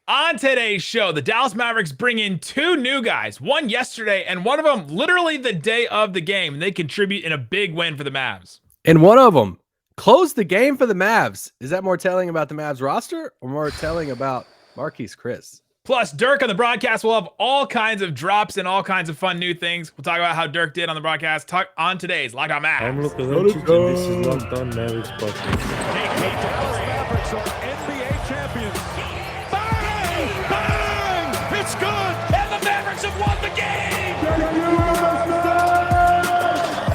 On today's show, the Dallas Mavericks bring in two new guys, one yesterday and one of them literally the day of the game. And they contribute in a big win for the Mavs. And one of them closed the game for the Mavs. Is that more telling about the Mavs roster or more telling about Marquis Chris? Plus, Dirk on the broadcast will have all kinds of drops and all kinds of fun new things. We'll talk about how Dirk did on the broadcast. Talk on today's Locked On Mavs. I'm Luka Doncic, and this is Locked On Mavs Podcast. Dallas Mavericks are NBA champions. Bang! Bang! It's good! And the Mavericks have won the game!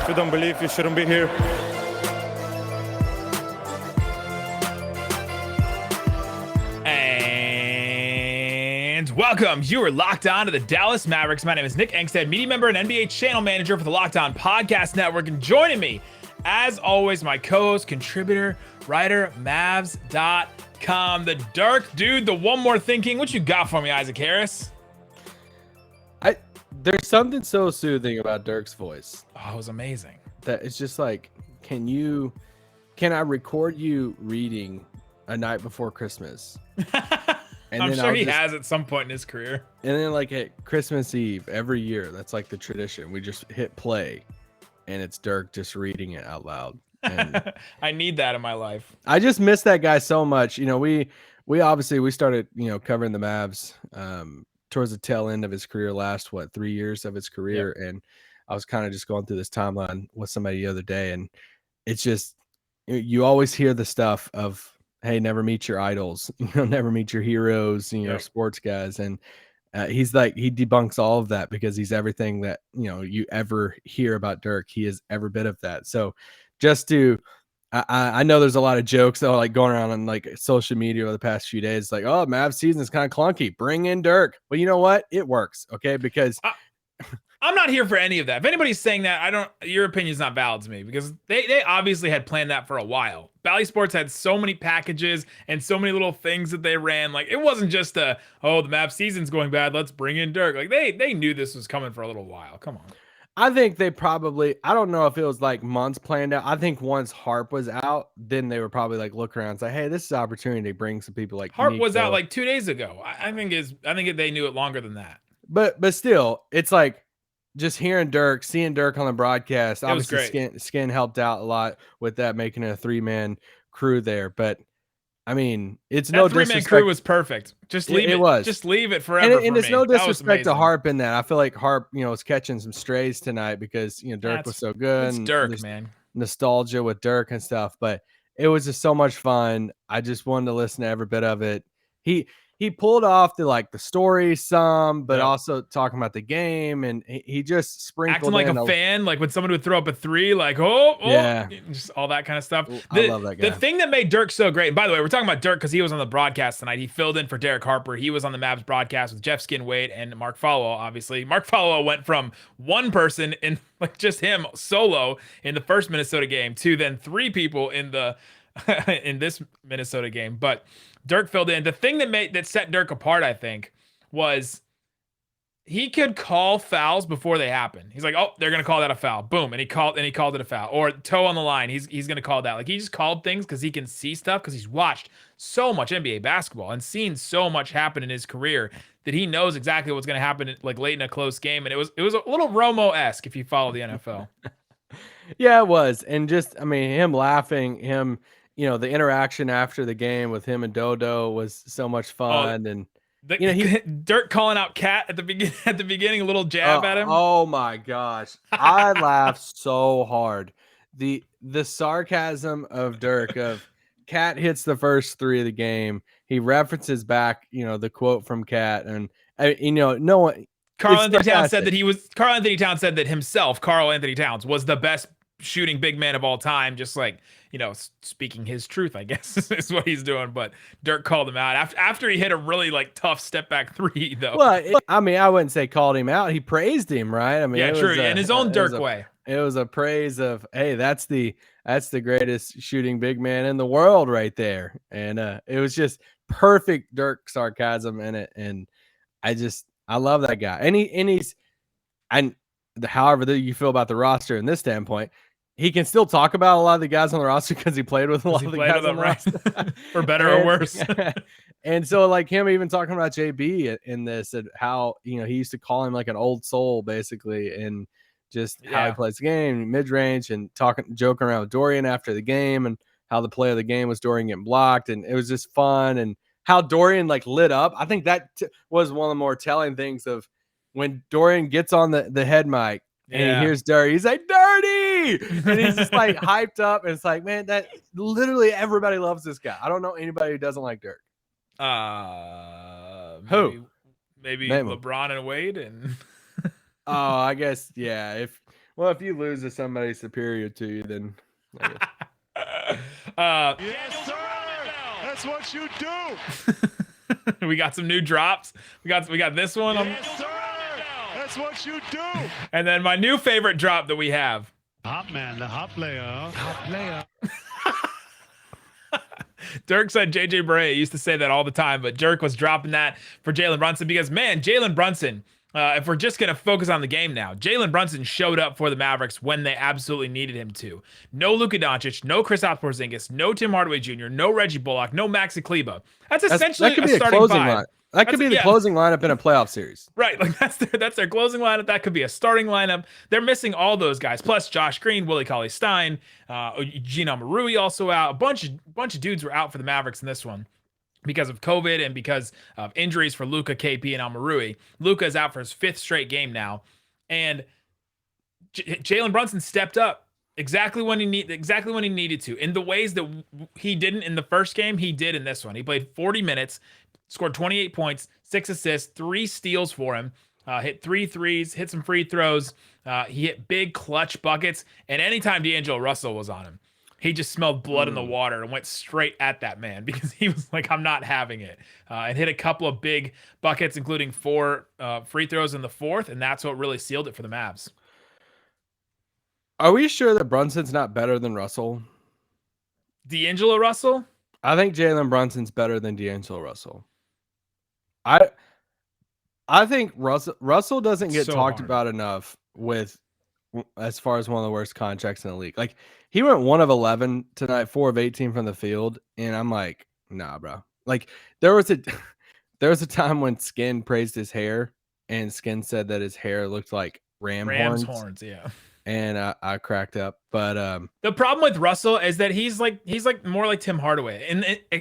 If you don't believe, you shouldn't be here. And welcome. You are locked on to the Dallas Mavericks. My name is Nick Angstadt, media member and NBA channel manager for the Locked On Podcast Network. And joining me, as always, my co-host, contributor, writer, Mavs.com, the Dirk dude, the one more thinking. What you got for me, Isaac Harris? There's something so soothing about Dirk's voice. Oh, it was amazing. That it's just like, can I record you reading A Night Before Christmas? And I'm sure he has at some point in his career. And then like at Christmas Eve every year, that's like the tradition. We just hit play and it's Dirk just reading it out loud. And I need that in my life. I just miss that guy so much. You know, we obviously started, covering the Mavs towards the tail end of his career, last 3 years of his career. Yep. And I was kind of just going through this timeline with somebody the other day, and it's just, you always hear the stuff of, hey, never meet your idols, never meet your heroes, your sports guys. And he's like, he debunks all of that because he's everything that, you ever hear about Dirk. He is every bit of that. So just to, I know there's a lot of jokes that are like going around on like social media over the past few days, like, oh, Mavs season is kind of clunky. Bring in Dirk. Well, you know what? It works. Okay. Because I'm not here for any of that. If anybody's saying that, your opinion's not valid to me, because they obviously had planned that for a while. Bally Sports had so many packages and so many little things that they ran. Like, it wasn't just the Mavs season's going bad, let's bring in Dirk. Like, they knew this was coming for a little while. Come on. I think they probably, I don't know if it was like months planned out. I think once Harp was out, then they were probably like look around and say, hey, this is an opportunity to bring some people like Harp was out like 2 days ago. I think they knew it longer than that. But still, it's like just hearing Dirk, seeing Dirk on the broadcast. Obviously, Skin helped out a lot with that, making it a 3-man crew there. But I mean, it's no disrespect. 3-man crew was perfect. Just leave it. Was. Just leave it forever. And it's no disrespect to Harp in that. I feel like Harp, was catching some strays tonight because Dirk was so good. It's Dirk, man. Nostalgia with Dirk and stuff, but it was just so much fun. I just wanted to listen to every bit of it. He pulled off the story some, but also talking about the game, and he just sprinkled acting like a fan, like when someone would throw up a 3, like just all that kind of stuff. I love that guy. The thing that made Dirk so great, and by the way, we're talking about Dirk because he was on the broadcast tonight. He filled in for Derek Harper. He was on the Mavs broadcast with Jeff Skinwade and Mark Followill. Obviously, Mark Followill went from one person in just him solo in the first Minnesota game to then 3 people in the in this Minnesota game, but Dirk filled in. The thing that set Dirk apart, I think, was he could call fouls before they happen. He's like, oh, they're gonna call that a foul. Boom, and he called it a foul. Or toe on the line. He's gonna call that. Like, he just called things because he can see stuff, because he's watched so much NBA basketball and seen so much happen in his career that he knows exactly what's gonna happen like late in a close game. And it was a little Romo-esque if you follow the NFL. Yeah, it was. And just, him laughing, him. The interaction after the game with him and Dodo was so much fun. And Dirk calling out Cat at the beginning, a little jab at him. Oh my gosh. I laughed so hard. The sarcasm of Dirk of Cat hits the first 3 of the game. He references back, the quote from Cat, and no one. Karl Anthony Towns said that himself, Karl Anthony Towns, was the best shooting big man of all time, just like, speaking his truth, I guess, is what he's doing. But Dirk called him out after he hit a really tough step back 3, though. Well, I wouldn't say called him out. He praised him, right? True. In his own Dirk way. It was a praise of, hey, that's the greatest shooting big man in the world right there. And it was just perfect Dirk sarcasm in it. And I love that guy. And however you feel about the roster in this standpoint, he can still talk about a lot of the guys on the roster because he played with a lot of the guys on the roster, for better or worse. And so, like him even talking about JB in this, and how he used to call him like an old soul, basically, and just how he plays the game, mid range, and joking around with Dorian after the game, and how the play of the game was Dorian getting blocked, and it was just fun, and how Dorian like lit up. I think that was one of the more telling things of when Dorian gets on the head mic. And he hears Dirty. He's like, Dirty! And he's just like hyped up. And it's like, man, that literally everybody loves this guy. I don't know anybody who doesn't like Dirk. Who? Maybe LeBron and Wade. And oh, I guess, yeah. If you lose to somebody superior to you, then yes, sir. That's what you do. We got some new drops. We got this one. Yes, sir. That's what you do. And then my new favorite drop that we have. Hot man, the hot player. Hot player. Dirk said JJ Barea used to say that all the time, but Dirk was dropping that for Jalen Brunson because, man, Jalen Brunson, if we're just going to focus on the game now, Jalen Brunson showed up for the Mavericks when they absolutely needed him to. No Luka Doncic, no Kristaps Porzingis, no Tim Hardaway Jr., no Reggie Bullock, no Maxi Kleber. That's essentially a starting five. That could be the closing lineup in a playoff series. Right. Like that's their closing lineup. That could be a starting lineup. They're missing all those guys. Plus Josh Green, Willie Cauley-Stein, Eugene Omoruyi also out. A bunch of dudes were out for the Mavericks in this one because of COVID and because of injuries for Luka, KP, and Omoruyi. Luka is out for his 5th straight game now. And Jalen Brunson stepped up exactly when he needed to. In the ways that he didn't in the first game, he did in this one. He played 40 minutes. Scored 28 points, 6 assists, 3 steals for him, hit 3 threes, hit some free throws. He hit big clutch buckets. And anytime D'Angelo Russell was on him, he just smelled blood in the water and went straight at that man because he was like, I'm not having it. And hit a couple of big buckets, including 4 free throws in the 4th. And that's what really sealed it for the Mavs. Are we sure that Brunson's not better than Russell? D'Angelo Russell? I think Jalen Brunson's better than D'Angelo Russell. I think Russell doesn't get talked about enough as far as one of the worst contracts in the league. Like he went 1 of 11 tonight, 4 of 18 from the field, and I'm like, nah, bro. Like there was a time when Skin praised his hair, and Skin said that his hair looked like Ram's horns. Yeah. And I cracked up, but the problem with Russell is that he's like more like Tim Hardaway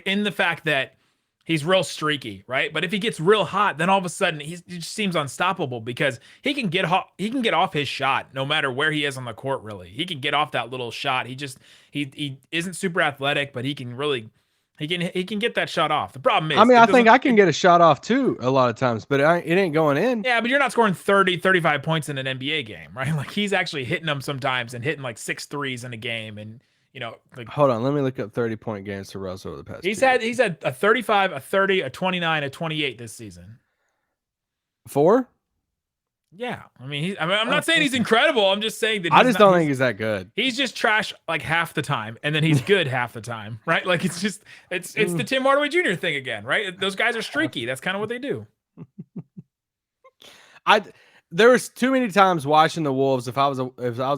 in the fact that he's real streaky, right? But if he gets real hot, then all of a sudden he just seems unstoppable because he can get off his shot no matter where he is on the court. Really, he can get off that little shot. He isn't super athletic, but he can get that shot off. The problem is, I think I can get a shot off too a lot of times, but it ain't going in. Yeah, but you're not scoring 30, 35 points in an NBA game, right? Like he's actually hitting them sometimes and hitting like 6 threes in a game. And like, hold on, let me look up 30-point games to Russell over the past. He's had a 35, a 30, a 29, a 28 this season. 4? Yeah, I'm not saying he's incredible. I'm just saying that I just don't think he's that good. He's just trash like half the time, and then he's good half the time, right? Like it's the Tim Hardaway Jr. thing again, right? Those guys are streaky. That's kind of what they do. There was too many times watching the Wolves. If I was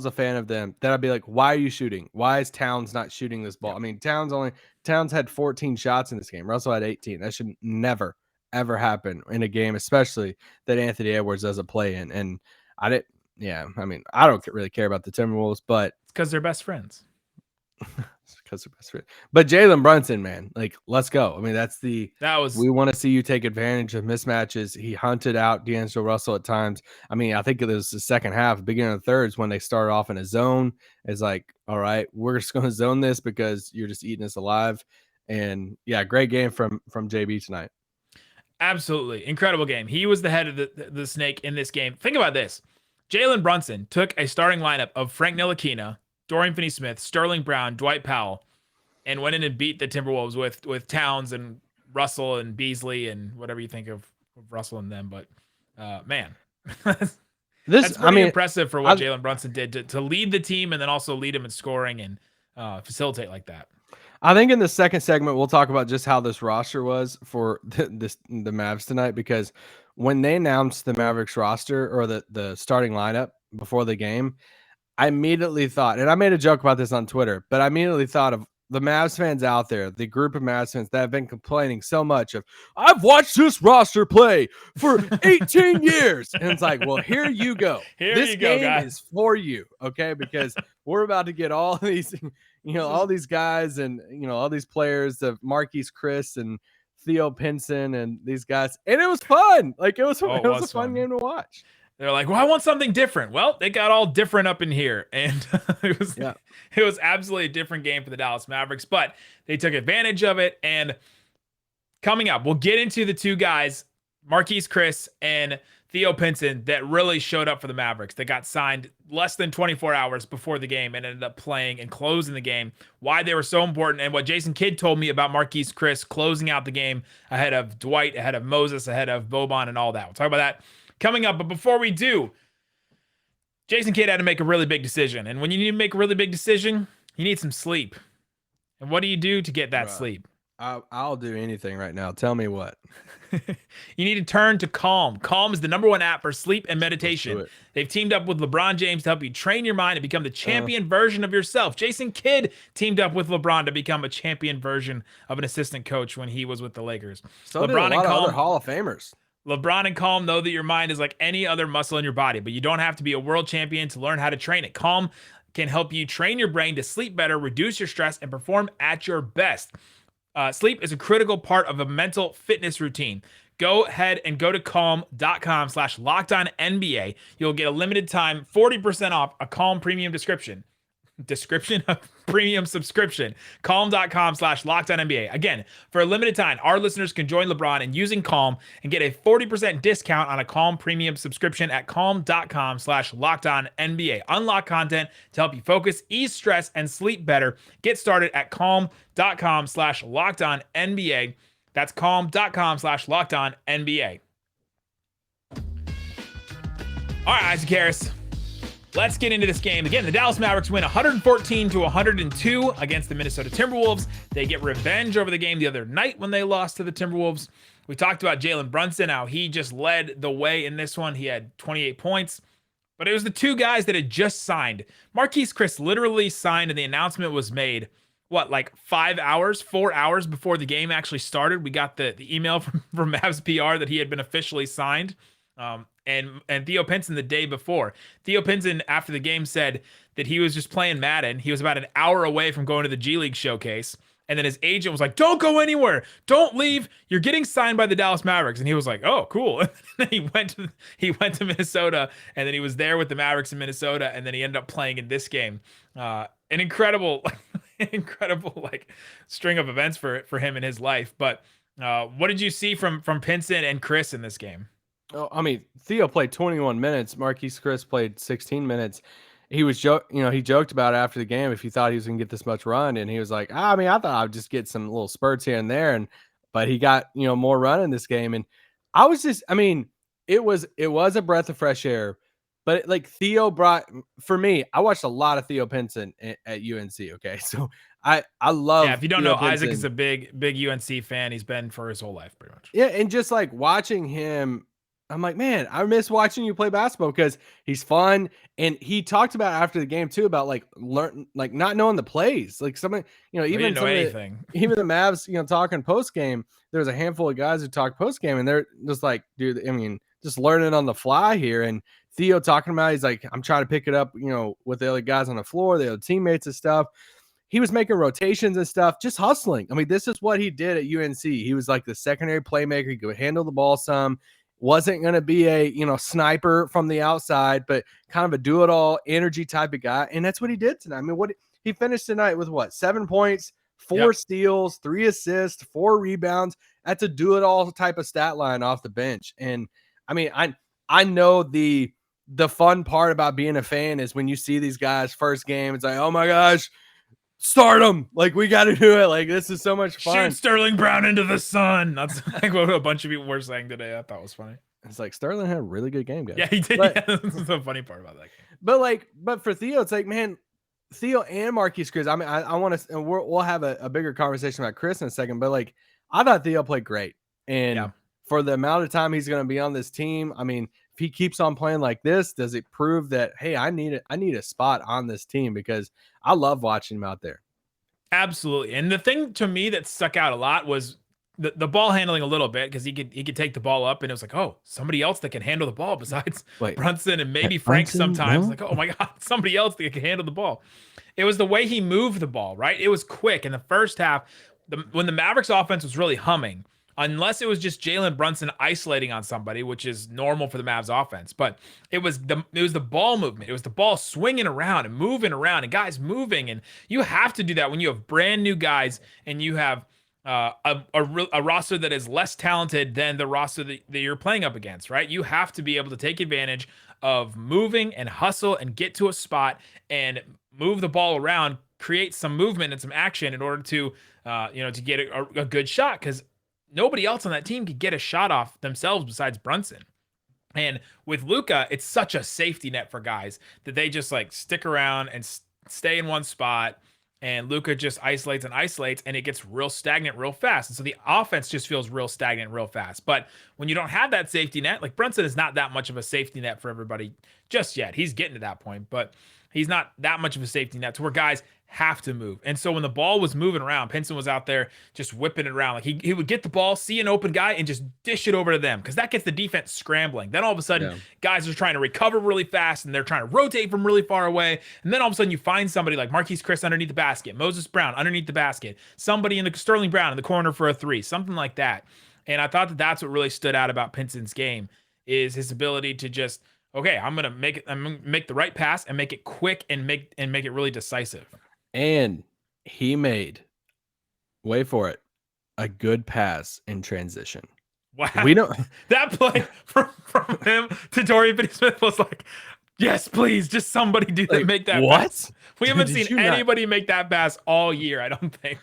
a fan of them, that I'd be like, why are you shooting? Why is Towns not shooting this ball? I mean, Towns had 14 shots in this game. Russell had 18. That should never ever happen in a game, especially that Anthony Edwards doesn't play in. And I didn't. Yeah, I mean, I don't really care about the Timberwolves, but it's because they're best friends. But Jalen Brunson, man, like, let's go. I mean, we want to see you take advantage of mismatches. He hunted out D'Angelo Russell at times. I mean, I think it was the second half, beginning of the thirds, when they started off in a zone. It's like, all right, we're just going to zone this because you're just eating us alive. And yeah, great game from JB tonight. Absolutely incredible game. He was the head of the snake in this game. Think about this: Jalen Brunson took a starting lineup of Frank Ntilikina, Dorian Finney-Smith, Sterling Brown, Dwight Powell, and went in and beat the Timberwolves with Towns and Russell and Beasley and whatever you think of Russell and them. But man, that's pretty impressive for what Jalen Brunson did to lead the team and then also lead him in scoring and facilitate like that. I think in the second segment, we'll talk about just how this roster was for the Mavs tonight, because when they announced the Mavericks roster or the starting lineup before the game, I immediately thought, and I made a joke about this on Twitter, but I immediately thought of the Mavs fans out there, the group of Mavs fans that have been complaining so much of, I've watched this roster play for 18 years. And it's like, well, here you go. This game is for you, okay? Because we're about to get all these, all these guys and, all these players of Marquis Chris and Theo Pinson and these guys. And it was fun. Like, it was a fun game to watch. They're like, well, I want something different. Well, they got all different up in here. And it was absolutely a different game for the Dallas Mavericks, but they took advantage of it. And coming up, we'll get into the two guys, Marquis Chris and Theo Pinson, that really showed up for the Mavericks. They got signed less than 24 hours before the game and ended up playing and closing the game, why they were so important, and what Jason Kidd told me about Marquis Chris closing out the game ahead of Dwight, ahead of Moses, ahead of Boban, and all that. We'll talk about that coming up. But before we do, Jason Kidd had to make a really big decision. And when you need to make a really big decision, you need some sleep. And what do you do to get that sleep? I'll do anything right now. Tell me what. You need to turn to Calm. Calm is the #1 app for sleep and meditation. They've teamed up with LeBron James to help you train your mind and become the champion version of yourself. Jason Kidd teamed up with LeBron to become a champion version of an assistant coach when he was with the Lakers. So did a lot of other Hall of Famers. LeBron and Calm know that your mind is like any other muscle in your body, but you don't have to be a world champion to learn how to train it. Calm can help you train your brain to sleep better, reduce your stress, and perform at your best. Sleep is a critical part of a mental fitness routine. Go ahead and go to calm.com/LockedOnNBA. You'll get a limited time 40% off a Calm premium premium subscription. Calm.com/LockedOnNBA. Again, for a limited time, our listeners can join LeBron in using Calm and get a 40% discount on a Calm premium subscription at calm.com/LockedOnNBA. Unlock content to help you focus, ease stress, and sleep better. Get started at calm.com/LockedOnNBA. That's calm.com/LockedOnNBA. All right, Isaac Harris. Let's get into this game. Again, the Dallas Mavericks win 114-102 against the Minnesota Timberwolves. They get revenge over the game the other night when they lost to the Timberwolves. We talked about Jalen Brunson, how he just led the way in this one. He had 28 points. But it was the two guys that had just signed. Marquis Chris literally signed, and the announcement was made, 4 hours before the game actually started. We got the email from Mavs PR that he had been officially signed. And Theo Pinson the day before. Theo Pinson, after the game, said that he was just playing Madden. He was about an hour away from going to the G League showcase. And then his agent was like, don't go anywhere. Don't leave. You're getting signed by the Dallas Mavericks. And he was like, oh, cool. And then he went to Minnesota, and then he was there with the Mavericks in Minnesota. And then he ended up playing in this game. An incredible string of events for him in his life. But what did you see from Pinson and Chris in this game? Oh, I mean, Theo played 21 minutes. Marquis Chris played 16 minutes. He was he joked about it after the game if he thought he was going to get this much run, and he was like, I thought I'd just get some little spurts here and there, but he got more run in this game, and it was a breath of fresh air. But Theo brought, for me, I watched a lot of Theo Pinson at UNC. Okay, so I love. Yeah, if you don't Theo know, Pinson. Isaac is a big UNC fan. He's been for his whole life, pretty much. Yeah, and just watching him. I'm like, man, I miss watching you play basketball because he's fun. And he talked about after the game too about not knowing the plays. Even didn't know anything. Even the Mavs, talking post game, there's a handful of guys who talk post game, and they're just like, dude, just learning on the fly here. And Theo talking about, he's like, I'm trying to pick it up, with the other guys on the floor, the other teammates and stuff. He was making rotations and stuff, just hustling. This is what he did at UNC. He was like the secondary playmaker. He could handle the ball some. Wasn't going to be a, sniper from the outside, but kind of a do-it-all energy type of guy. And that's what he did tonight. What he finished tonight with 7 points, 4 steals, 3 assists, 4 rebounds. That's a do-it-all type of stat line off the bench. And I know the fun part about being a fan is when you see these guys first game, it's like, oh my gosh, start them. We got to do it. This is so much fun. Shoot Sterling Brown into the sun. That's what a bunch of people were saying today. I thought was funny. It's Sterling had a really good game, guys. Yeah, he did. That's the funny part about that game. But for Theo, it's man, Theo and Marquis Chris. I want to, and we'll have a bigger conversation about Chris in a second. But I thought Theo played great, and for the amount of time he's going to be on this team, he keeps on playing like this, does it prove that, hey, I need a spot on this team, because I love watching him out there. Absolutely. And the thing to me that stuck out a lot was the ball handling a little bit, because he could take the ball up and it was like, oh, somebody else that can handle the ball besides Brunson and maybe Frank Brunson, sometimes. no? Like, oh my God, somebody else that can handle the ball. It was the way he moved the ball, right? It was quick. In the first half, when the Mavericks offense was really humming, unless it was just Jalen Brunson isolating on somebody, which is normal for the Mavs offense. But it was the ball movement. It was the ball swinging around and moving around and guys moving. And you have to do that when you have brand new guys and you have a roster that is less talented than the roster that you're playing up against, right? You have to be able to take advantage of moving and hustle and get to a spot and move the ball around, create some movement and some action in order to to get a good shot, because nobody else on that team could get a shot off themselves besides Brunson. And with Luka, it's such a safety net for guys that they just like stick around and stay in one spot. And Luka just isolates and it gets real stagnant real fast. And so the offense just feels real stagnant real fast. But when you don't have that safety net, like Brunson is not that much of a safety net for everybody just yet. He's getting to that point, but he's not that much of a safety net to where guys have to move. And so when the ball was moving around, Pinson was out there just whipping it around. Like he would get the ball, see an open guy, and just dish it over to them, because that gets the defense scrambling. Then all of a sudden, guys are trying to recover really fast, and they're trying to rotate from really far away. And then all of a sudden, you find somebody like Marquis Chris underneath the basket, Moses Brown underneath the basket, somebody in the Sterling Brown in the corner for a three, something like that. And I thought that that's what really stood out about Pinson's game, is his ability to just, okay, I'm gonna make the right pass and make it quick and make it really decisive. And he made, wait for it, a good pass in transition. Wow. We don't that play from him to Dorian Finney-Smith was like, yes, please, just somebody do that, like, make that what? pass. We haven't seen anybody make that pass all year, I don't think.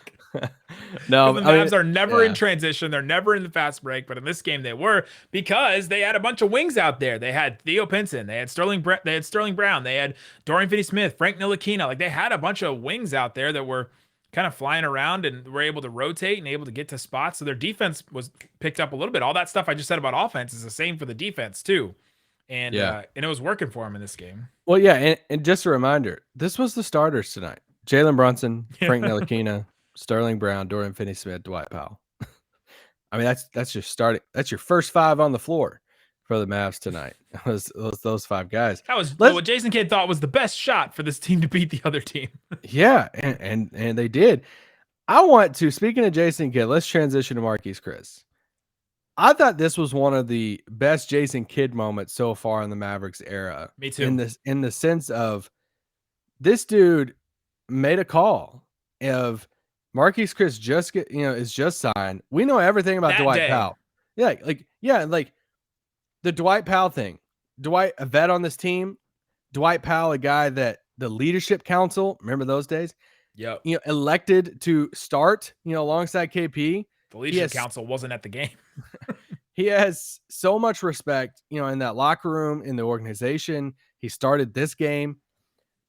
No, the Mavs are never in transition. They're never in the fast break, but in this game they were, because they had a bunch of wings out there. They had Theo Pinson, they had Sterling Brown, they had Dorian Finney-Smith, Frank Ntilikina. Like, they had a bunch of wings out there that were kind of flying around and were able to rotate and able to get to spots. So their defense was picked up a little bit. All that stuff I just said about offense is the same for the defense too. And it was working for him in this game. Well, yeah, and just a reminder, this was the starters tonight: Jalen Brunson, Frank Ntilikina, Sterling Brown, Dorian Finney-Smith, Dwight Powell. I mean, that's your starting. That's your first five on the floor for the Mavs tonight. It was those five guys. That was what Jason Kidd thought was the best shot for this team to beat the other team. Yeah, and they did. I want to, speaking of Jason Kidd, let's transition to Marquis Chris. I thought this was one of the best Jason Kidd moments so far in the Mavericks era. Me too. In the sense of, this dude made a call of Marquis Chris is just signed. We know everything about Dwight Powell. Like the Dwight Powell thing. Dwight, a vet on this team. Dwight Powell, a guy that the leadership council, remember those days? Yep. Elected to start, alongside KP. The leadership council wasn't at the game. He has so much respect, in that locker room, in the organization. He started this game.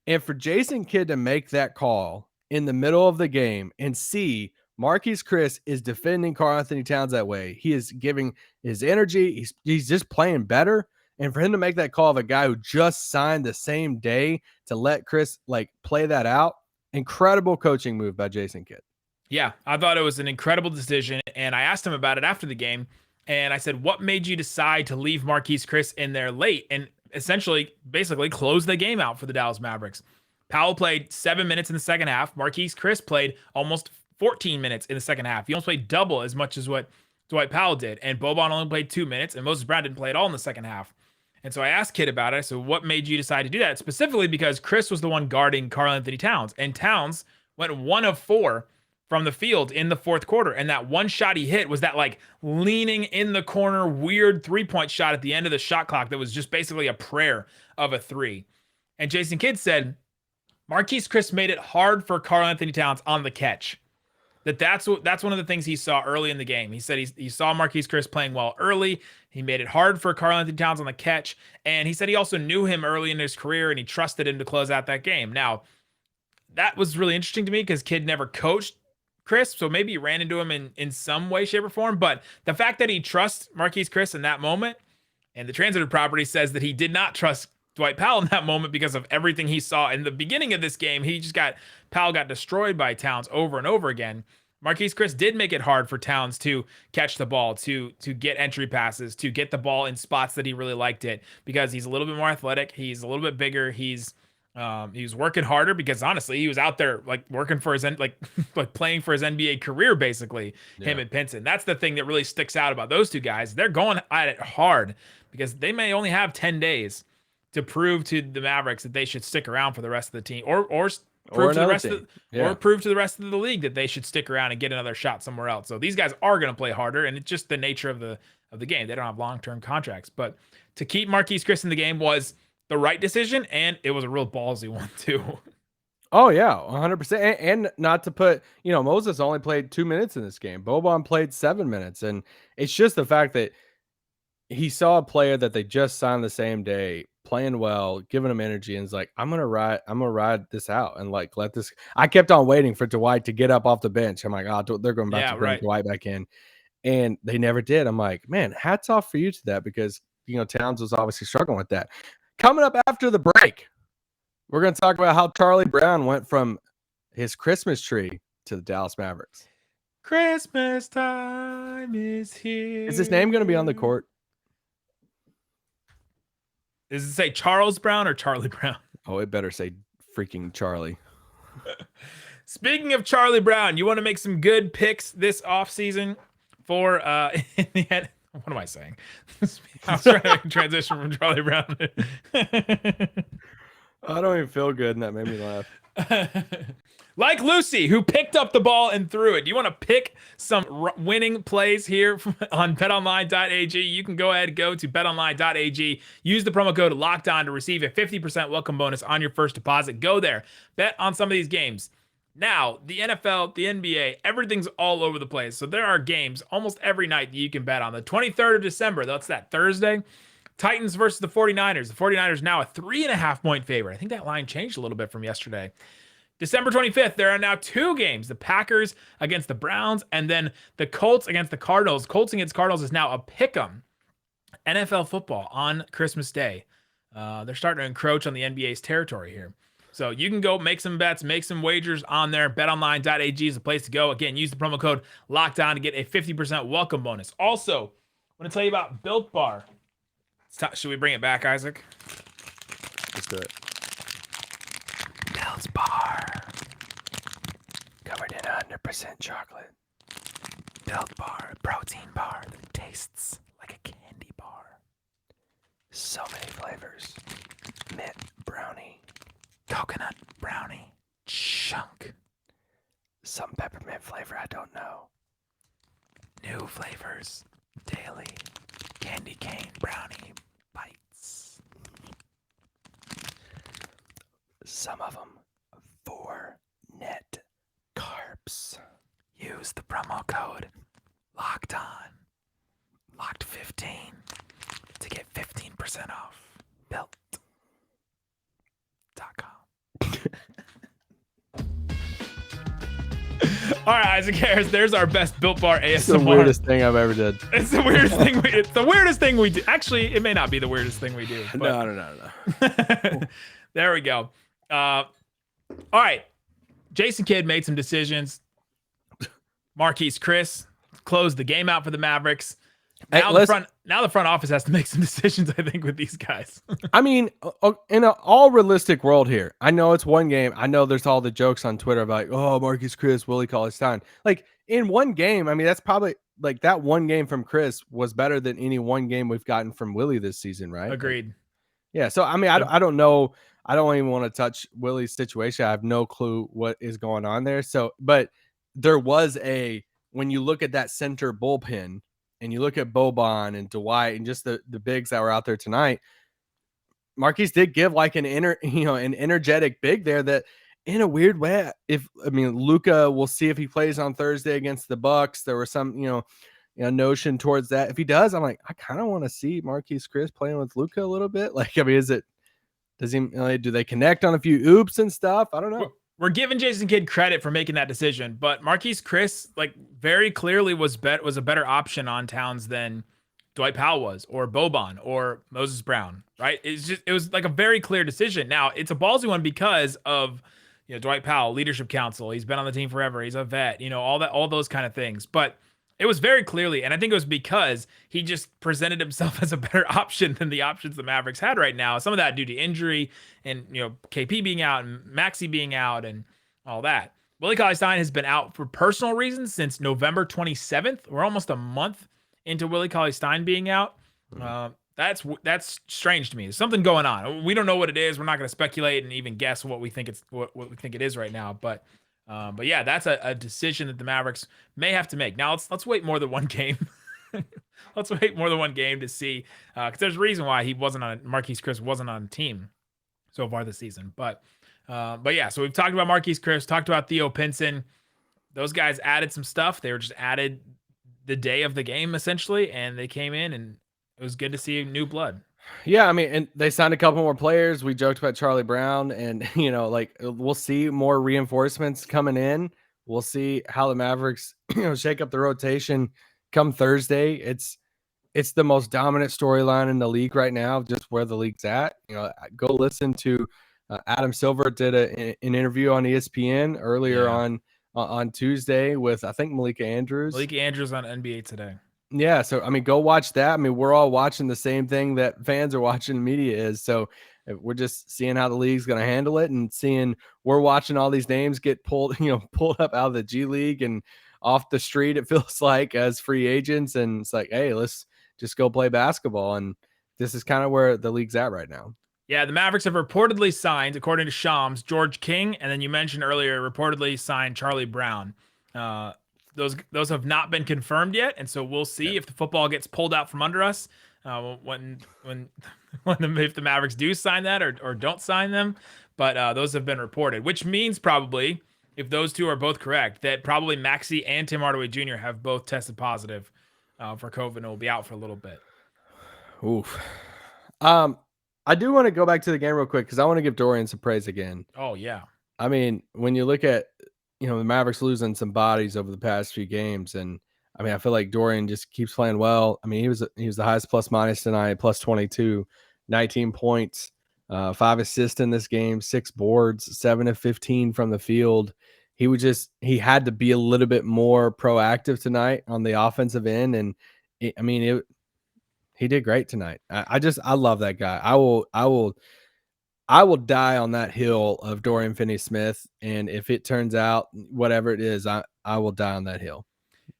And for Jason Kidd to make that call in the middle of the game and see Marquis Chris is defending Karl-Anthony Towns that way, he is giving his energy. He's just playing better. And for him to make that call of a guy who just signed the same day to let Chris play that out, incredible coaching move by Jason Kidd. Yeah, I thought it was an incredible decision. And I asked him about it after the game. And I said, what made you decide to leave Marquis Chris in there late and basically close the game out for the Dallas Mavericks? Powell played 7 minutes in the second half. Marquis Chris played almost 14 minutes in the second half. He almost played double as much as what Dwight Powell did. And Boban only played 2 minutes, and Moses Brown didn't play at all in the second half. And so I asked Kidd about it. So what made you decide to do that? Specifically because Chris was the one guarding Karl-Anthony Towns. And Towns went 1 of 4 from the field in the fourth quarter. And that one shot he hit was that leaning in the corner, weird 3-point shot at the end of the shot clock that was just basically a prayer of a three. And Jason Kidd said, Marquis Chris made it hard for Karl-Anthony Towns on the catch. That's one of the things he saw early in the game. He said he saw Marquis Chris playing well early. He made it hard for Karl-Anthony Towns on the catch. And he said he also knew him early in his career and he trusted him to close out that game. Now, that was really interesting to me because Kidd never coached Chris, so maybe he ran into him in some way, shape, or form. But the fact that he trusts Marquis Chris in that moment And the transitive property says that he did not trust Dwight Powell in that moment because of everything he saw in the beginning of this game. Powell got destroyed by Towns over and over again. Marquis Chris did make it hard for Towns to catch the ball, to get entry passes, to get the ball in spots that he really liked it, because he's a little bit more athletic. He's a little bit bigger. He was working harder because honestly, he was out there like working for his like playing for his NBA career, basically. Him and Pinson. That's the thing that really sticks out about those two guys. They're going at it hard because they may only have 10 days to prove to the Mavericks that they should stick around for the rest of the team, or prove to the rest of the league that they should stick around and get another shot somewhere else. So these guys are going to play harder, and it's just the nature of the game. They don't have long-term contracts, but to keep Marquis Chris in the game was the right decision, and it was a real ballsy one too. Oh yeah, 100%. And not to put, Moses only played 2 minutes in this game. Boban played 7 minutes, and it's just the fact that he saw a player that they just signed the same day playing well, giving him energy, and is like, I'm gonna ride this out and like let this. I kept on waiting for Dwight to get up off the bench. I'm like, oh, they're going back to bring Dwight back in, and they never did. I'm like, man, hats off for you to that, because Towns was obviously struggling with that. Coming up after the break, we're gonna talk about how Charlie Brown went from his Christmas tree to the Dallas Mavericks. Christmas time is here. Is his name gonna be on the court? Does it say Charles Brown or Charlie Brown? Oh, it better say freaking Charlie. Speaking of Charlie Brown, you want to make some good picks this offseason for in the end. What am I saying? I was trying to make a transition from Charlie Brown. I don't even feel good, and that made me laugh. Like Lucy, who picked up the ball and threw it. Do you want to pick some winning plays here on betonline.ag? You can go ahead and go to betonline.ag. Use the promo code LOCKEDON to receive a 50% welcome bonus on your first deposit. Go there. Bet on some of these games. Now, the NFL, the NBA, everything's all over the place. So there are games almost every night that you can bet on. The 23rd of December, that's that Thursday. Titans versus the 49ers. The 49ers now a 3.5 point favorite. I think that line changed a little bit from yesterday. December 25th, there are now 2 games. The Packers against the Browns, and then the Colts against the Cardinals. Colts against Cardinals is now a pick'em. NFL football on Christmas Day. They're starting to encroach on the NBA's territory here. So you can go make some bets, make some wagers on there. BetOnline.ag is the place to go. Again, use the promo code LOCKEDON to get a 50% welcome bonus. Also, I want to tell you about Built Bar. Should we bring it back, Isaac? Let's do it. Built Bar. Covered in 100% chocolate. Built Bar, protein bar that tastes like a candy bar. So many flavors. Mint brownie. Coconut brownie. Chunk. Some peppermint flavor I don't know. New flavors daily. Candy cane brownie bites. Some of them 4 net carbs. Use the promo code LOCKEDON. Locked15 to get 15% off. Built.com. All right, Isaac Harris, there's our best Built Bar ASMR. It's the weirdest thing I've ever did. It's the weirdest thing. It's the weirdest thing we do. Actually, it may not be the weirdest thing we do. But... No. There we go. All right. Jason Kidd made some decisions. Marquis Chris closed the game out for the Mavericks. Now, the front office has to make some decisions, I think, with these guys. I mean, in an all realistic world here, I know it's one game. I know there's all the jokes on Twitter about, oh, Marquis Chris, will he call his time? Like, in one game, I mean, that's probably, like, that one game from Chris was better than any one game we've gotten from Willie this season, right? Agreed. Yeah, so, I mean, I don't know. I don't even want to touch Willie's situation. I have no clue what is going on there. So, but there was when you look at that center bullpen, and you look at Boban and Dwight and just the bigs that were out there tonight, Marquise did give like an energetic big there that in a weird way, Luka, we'll see if he plays on Thursday against the Bucks. There was some, notion towards that. If he does, I'm like, I kind of want to see Marquise Chris playing with Luka a little bit. Like, I mean, do they connect on a few oops and stuff? I don't know. We're giving Jason Kidd credit for making that decision, but Marquis Chris, like, very clearly was a better option on Towns than Dwight Powell was, or Boban, or Moses Brown, right? It was like a very clear decision. Now it's a ballsy one because of, Dwight Powell, leadership council. He's been on the team forever. He's a vet, all those kind of things. But it was very clearly, and I think it was because he just presented himself as a better option than the options the Mavericks had right now. Some of that due to injury and, KP being out and Maxi being out and all that. Willie Cauley-Stein has been out for personal reasons since November 27th. We're almost a month into Willie Cauley-Stein being out. That's strange to me. There's something going on. We don't know what it is. We're not going to speculate and even guess what we think what we think it is right now. But yeah, that's a decision that the Mavericks may have to make. Now let's wait more than one game. Let's wait more than one game to see, because there's a reason why Marquis Chris wasn't on the team so far this season. But yeah, so we've talked about Marquis Chris, talked about Theo Pinson. Those guys added some stuff. They were just added the day of the game essentially, and they came in, and it was good to see new blood. Yeah, I mean, and they signed a couple more players. We joked about Charlie Brown, and we'll see more reinforcements coming in. We'll see how the Mavericks, shake up the rotation come Thursday. It's the most dominant storyline in the league right now, just where the league's at. Go listen to Adam Silver did an interview on ESPN earlier on Tuesday with, I think, Malika Andrews. Malika Andrews on NBA Today. Yeah, so I mean, go watch that. I mean, we're all watching the same thing that fans are watching, media is. So we're just seeing how the league's going to handle it, and we're watching all these names get pulled up out of the G League and off the street, it feels like, as free agents. And it's like, hey, let's just go play basketball. And this is kind of where the league's at right now. Yeah, the Mavericks have reportedly signed, according to Shams, George King, and then you mentioned earlier, reportedly signed Charlie Brown. Those have not been confirmed yet, and so we'll see if the football gets pulled out from under us if the Mavericks do sign that or don't sign them. But those have been reported, which means probably, if those two are both correct, that probably Maxi and Tim Hardaway Jr. have both tested positive for COVID and will be out for a little bit. Oof. I do want to go back to the game real quick because I want to give Dorian some praise again. Oh yeah. I mean, when you look at the Mavericks losing some bodies over the past few games, and I mean, I feel like Dorian just keeps playing well. I mean, he was the highest plus minus tonight, plus 22, 19 points, 5 assists in this game, 6 boards, 7 of 15 from the field. He had to be a little bit more proactive tonight on the offensive end, and he did great tonight. I love that guy. I will die on that hill of Dorian Finney-Smith, and if it turns out whatever it is, I will die on that hill.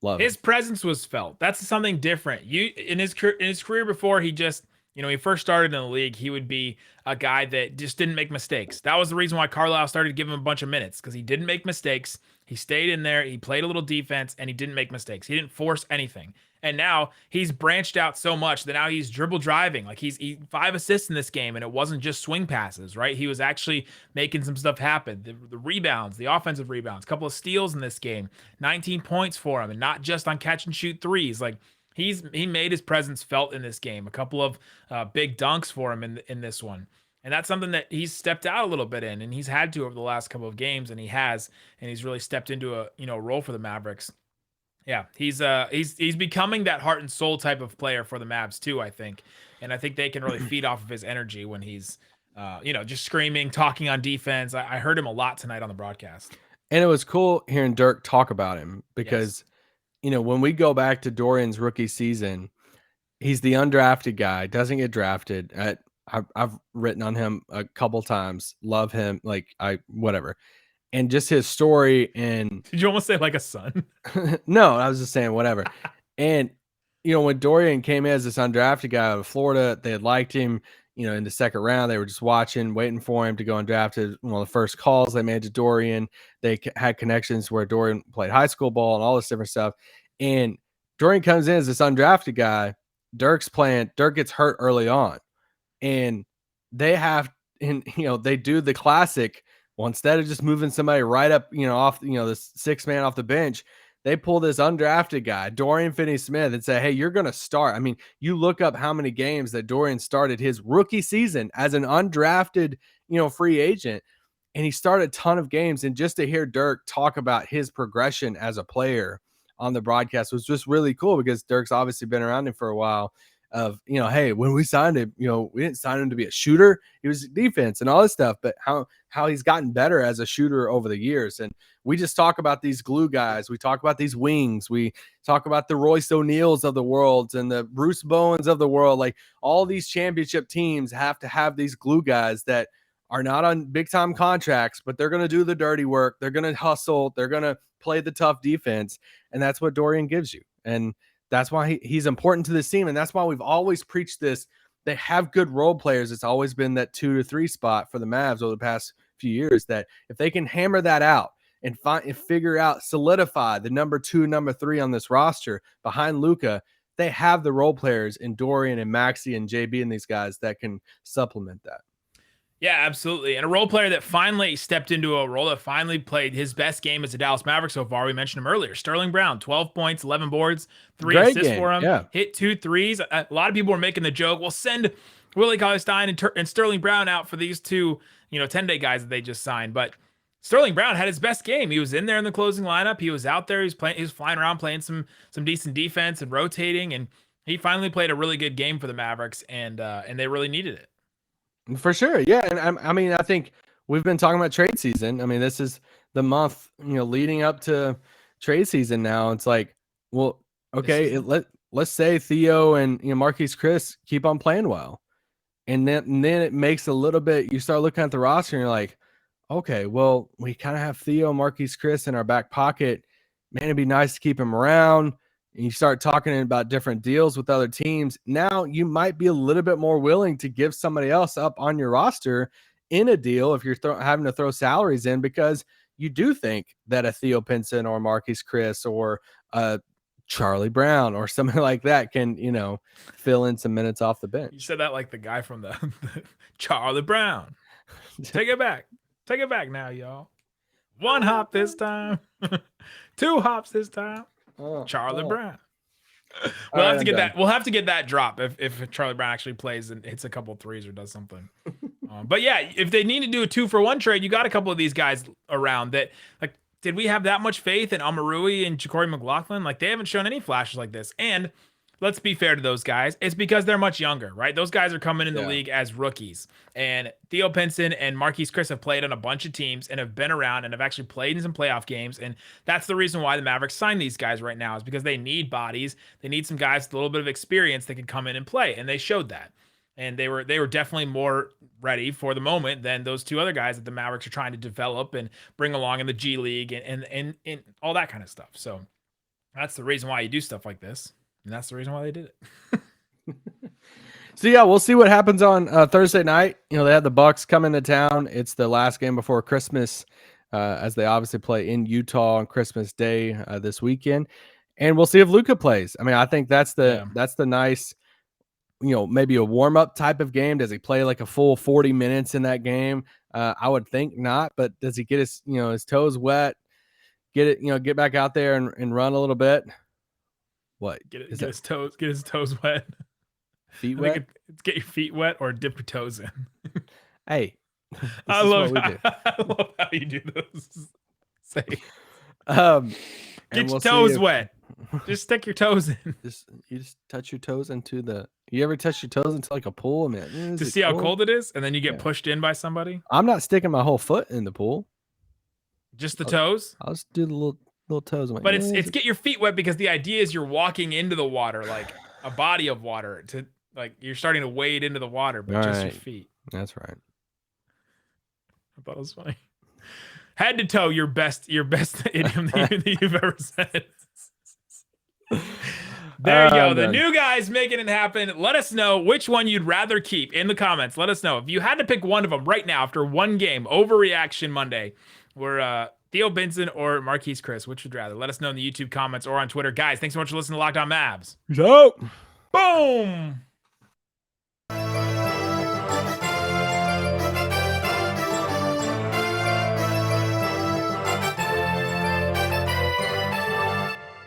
Love his it. presence was felt. That's something different. In his career before, he just he first started in the league, he would be a guy that just didn't make mistakes. That was the reason why Carlisle started to give him a bunch of minutes, because he didn't make mistakes. He stayed in there. He played a little defense, and he didn't make mistakes. He didn't force anything. And now he's branched out so much that now he's dribble driving. Like he 5 assists in this game, and it wasn't just swing passes, right? He was actually making some stuff happen. The rebounds, the offensive rebounds, a couple of steals in this game, 19 points for him, and not just on catch and shoot threes. Like he made his presence felt in this game. A couple of big dunks for him in this one. And that's something that he's stepped out a little bit in, and he's had to over the last couple of games, and he's really stepped into a role for the Mavericks. Yeah, he's becoming that heart and soul type of player for the Mavs too, I think. And I think they can really feed off of his energy when he's just screaming, talking on defense. I heard him a lot tonight on the broadcast. And it was cool hearing Dirk talk about him because when we go back to Dorian's rookie season, he's the undrafted guy, doesn't get drafted. I've written on him a couple times, love him, whatever. And just his story. And did you almost say like a son? No, I was just saying whatever. And when Dorian came in as this undrafted guy out of Florida, they had liked him. In the second round, they were just waiting for him to go undrafted. One of the first calls they made to Dorian, they had connections where Dorian played high school ball and all this different stuff. And Dorian comes in as this undrafted guy. Dirk gets hurt early on, and they do the classic. Well, instead of just moving somebody right up, off, the 6th man off the bench, they pull this undrafted guy, Dorian Finney-Smith, and say, hey, you're going to start. I mean, you look up how many games that Dorian started his rookie season as an undrafted, free agent, and he started a ton of games. And just to hear Dirk talk about his progression as a player on the broadcast was just really cool because Dirk's obviously been around him for a while. Of, you know, hey, when we signed him, you know, we didn't sign him to be a shooter. He was defense and all this stuff, but how he's gotten better as a shooter over the years. And we just talk about these glue guys. We talk about these wings. We talk about the Royce O'Neals of the world and the Bruce Bowens of the world. Like all these championship teams have to have these glue guys that are not on big time contracts, but they're going to do the dirty work. They're going to hustle. They're going to play the tough defense. And that's what Dorian gives you. And that's why he's important to this team. And that's why we've always preached this. They have good role players. It's always been that 2 to 3 spot for the Mavs over the past few years, that if they can hammer that out and figure out, solidify the number 2, number 3 on this roster behind Luka, they have the role players in Dorian and Maxi and JB and these guys that can supplement that. Yeah, absolutely. And a role player that finally stepped into a role, that finally played his best game as a Dallas Maverick so far. We mentioned him earlier. Sterling Brown, 12 points, 11 boards, 3 Great assists game. for him. Yeah. Hit 2 threes. A lot of people were making the joke, we'll send Willie Cauley-Stein and Sterling Brown out for these 2, 10-day guys that they just signed. But Sterling Brown had his best game. He was in there in the closing lineup. He was out there. He was flying around playing some decent defense and rotating. And he finally played a really good game for the Mavericks, and they really needed it. For sure. Yeah. And I mean, I think we've been talking about trade season. I mean, this is the month, leading up to trade season now. It's like, well, okay, let's say Theo and Marquis Chris keep on playing well. And then it makes a little bit, you start looking at the roster and you're like, okay, well, we kind of have Theo, Marquis Chris in our back pocket. Man, it'd be nice to keep him around. And you start talking about different deals with other teams. Now you might be a little bit more willing to give somebody else up on your roster in a deal if you're having to throw salaries in, because you do think that a Theo Pinson or Marquis Chris or Charlie Brown or something like that can, fill in some minutes off the bench. You said that like the guy from the Charlie Brown. Take it back. Take it back now, y'all. 1 hop this time. 2 hops this time. Charlie Brown. We'll have to get that. We'll have to get that drop if Charlie Brown actually plays and hits a couple threes or does something. But yeah, if they need to do a 2-for-1 trade, you got a couple of these guys around that. Like, did we have that much faith in Amarui and Ja'Cory McLaughlin? Like, they haven't shown any flashes like this. And let's be fair to those guys. It's because they're much younger, right? Those guys are coming in the league as rookies. And Theo Pinson and Marquis Chris have played on a bunch of teams and have been around and have actually played in some playoff games. And that's the reason why the Mavericks signed these guys right now, is because they need bodies. They need some guys with a little bit of experience that can come in and play. And they showed that. And they were definitely more ready for the moment than those 2 other guys that the Mavericks are trying to develop and bring along in the G League and all that kind of stuff. So that's the reason why you do stuff like this. And that's the reason why they did it. So yeah, we'll see what happens on Thursday night. They have the Bucks coming to town. It's the last game before Christmas, as they obviously play in Utah on Christmas Day this weekend. And we'll see if Luka plays. I mean, I think that's the nice, maybe a warm-up type of game. Does he play like a full 40 minutes in that game? I would think not, but does he get his, his toes wet, get back out there and run a little bit? What? Get his toes wet. Feet wet? Get your feet wet or dip your toes in. Hey, I love how you do those. Say, get your toes wet. Just stick your toes in. You just touch your toes into the. You ever touch your toes into like a pool? I mean, to see how cold it is, and then you get pushed in by somebody. I'm not sticking my whole foot in the pool. Just the toes. I'll just do the little toes. But it's get your feet wet, because the idea is you're walking into the water, like a body of water, to like you're starting to wade into the water, but just your feet. That's right. I thought it was funny. Head to toe, your best idiom that you've ever said. There you go. The new guys making it happen. Let us know which one you'd rather keep in the comments. Let us know if you had to pick one of them right now after one game. Overreaction Monday. We're Theo Pinson or Marquis Chris. Which would you rather? Let us know in the YouTube comments or on Twitter. Guys, thanks so much for listening to Locked On Mavs. Peace out. Boom.